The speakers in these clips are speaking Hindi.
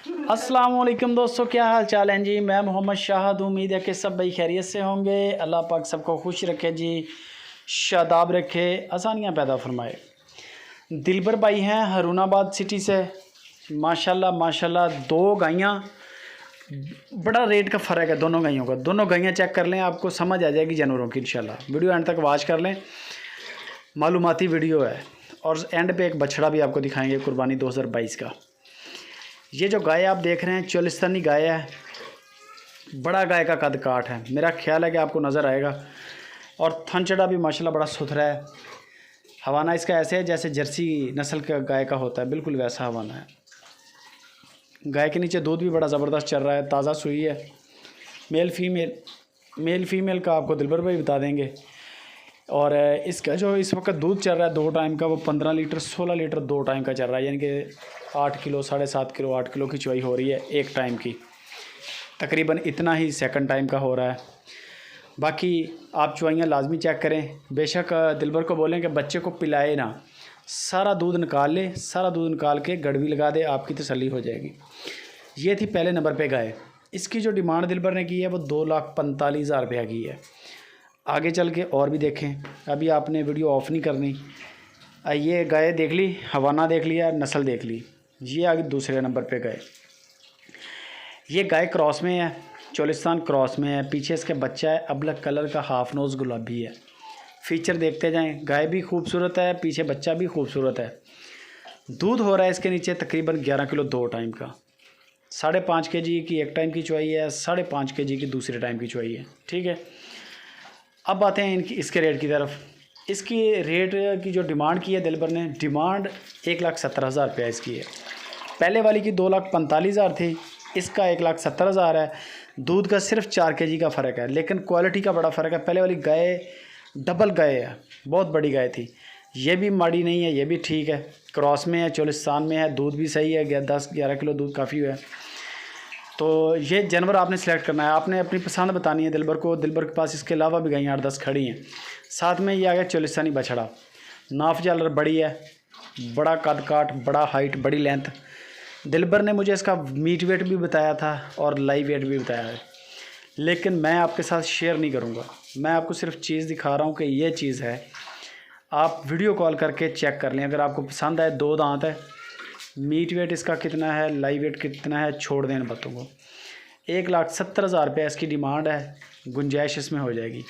अस्सलाम वालेकुम दोस्तों, क्या हाल चाल हैं जी। मैं मोहम्मद शाहद, उम्मीद है कि सब भाई खैरियत से होंगे। अल्लाह पाक सबको खुश रखे जी, शादाब रखे, आसानियाँ पैदा फरमाए। दिलबर भाई हैं हरूनाबाद सिटी से। माशाल्लाह माशाल्लाह, दो गायें, बड़ा रेट का फ़र्क है दोनों गायों का। दोनों गायें चेक कर लें, आपको समझ आ जाएगी जानवरों की इंशाल्लाह। वीडियो एंड तक वॉच कर लें, मालूमाती वीडियो है। और एंड पे एक बछड़ा भी आपको दिखाएंगे कुर्बानी 2022 का। ये जो गाय आप देख रहे हैं चोलिस्तानी गाय है, बड़ा गाय का कद काठ है, मेरा ख्याल है कि आपको नज़र आएगा। और थनचड़ा भी माशाल्लाह बड़ा सुथरा है। हवाना इसका ऐसे है जैसे जर्सी नस्ल का गाय का होता है, बिल्कुल वैसा हवाना है। गाय के नीचे दूध भी बड़ा ज़बरदस्त चल रहा है, ताज़ा सुई है। मेल फीमेल का आपको दिलबर भाई बता देंगे। और इसका जो इस वक्त दूध चल रहा है 2 टाइम का, वो 15 लीटर 16 लीटर 2 टाइम का चल रहा है। यानी कि 8 किलो 7.5 किलो 8 किलो की चुवाई हो रही है एक टाइम की। तकरीबन इतना ही सेकंड टाइम का हो रहा है। बाकी आप चुवाइयाँ लाजमी चेक करें। बेशक दिलबर को बोलें कि बच्चे को पिलाए ना, सारा दूध निकाल ले, सारा दूध निकाल के गड़वी लगा दे, आपकी तसल्ली हो जाएगी। ये थी पहले नंबर पे गाय। इसकी जो डिमांड दिलबर ने की है वो 2,45,000 रुपया की है। आगे चल के और भी देखें, अभी आपने वीडियो ऑफ नहीं करनी। ये गाय देख ली, हवाना देख लिया, नस्ल देख ली। ये आगे दूसरे नंबर पे गए। ये गाय क्रॉस में है, चोलिस्तान क्रॉस में है। पीछे इसके बच्चा है, अबलक कलर का, हाफ नोज़ गुलाबी है। फीचर देखते जाएं, गाय भी खूबसूरत है, पीछे बच्चा भी खूबसूरत है। दूध हो रहा है इसके नीचे तकरीबन 11 किलो 2 टाइम का। 5.5 kg की एक टाइम की चुवाई है, 5.5 kg की दूसरे टाइम की चुवाई है। ठीक है, अब आते हैं इसके रेट की तरफ। इसकी रेट की जो डिमांड की है दिलबर ने, डिमांड 1,70,000 रुपया इसकी है। पहले वाली की 2,45,000 थी, इसका 1,70,000 है। दूध का सिर्फ 4 kg का फ़र्क है, लेकिन क्वालिटी का बड़ा फ़र्क है। पहले वाली गाय डबल गाय है, बहुत बड़ी गाय थी। ये भी माड़ी नहीं है, ये भी ठीक है, क्रॉस में है, चोलिस्तान में है, दूध भी सही है, 10-11 किलो दूध काफ़ी है। तो ये जानवर आपने सेलेक्ट करना है, आपने अपनी पसंद बतानी है दिलबर को। दिलबर के पास इसके अलावा भी गायें 8-10 खड़ी हैं। साथ में ये आ गया चोलिस्तानी बछड़ा, नाफ जालर बड़ी है, बड़ा कद काठ, बड़ा हाइट, बड़ी लेंथ। दिलबर ने मुझे इसका मीट वेट भी बताया था और लाइव वेट भी बताया है, लेकिन मैं आपके साथ शेयर नहीं करूँगा। मैं आपको सिर्फ चीज़ दिखा रहा हूँ कि ये चीज़ है। आप वीडियो कॉल करके चेक कर लें, अगर आपको पसंद आए। 2 दांत है, मीट वेट इसका कितना है, लाइव वेट कितना है, छोड़ दें बातों को। 1,70,000 रुपये इसकी डिमांड है, गुंजाइश इसमें हो जाएगी।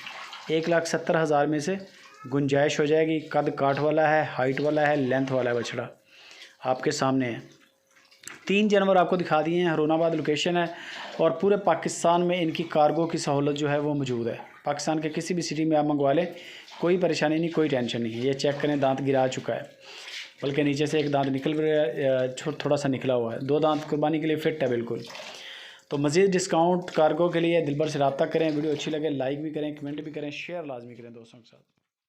1,70,000 में से गुंजाइश हो जाएगी। कद काठ वाला है, हाइट वाला है, लेंथ वाला है बछड़ा, आपके सामने है। 3 जानवर आपको दिखा दिए हैं। हरूनाबाद लोकेशन है और पूरे पाकिस्तान में इनकी कार्गो की सहूलत जो है वो मौजूद है। पाकिस्तान के किसी भी सिटी में आप मंगवा लें, कोई परेशानी नहीं, कोई टेंशन नहीं है। ये चेक करें, दांत गिरा चुका है, बल्कि नीचे से एक दांत निकल रहा, थोड़ा सा निकला हुआ है। 2 दांत कुर्बानी के लिए फ़िट है बिल्कुल। तो मज़ीद डिस्काउंट कार्गो के लिए दिलबर से रब्ता करें। वीडियो अच्छी लगे लाइक भी करें, कमेंट भी करें, शेयर लाजमी करें दोस्तों के साथ।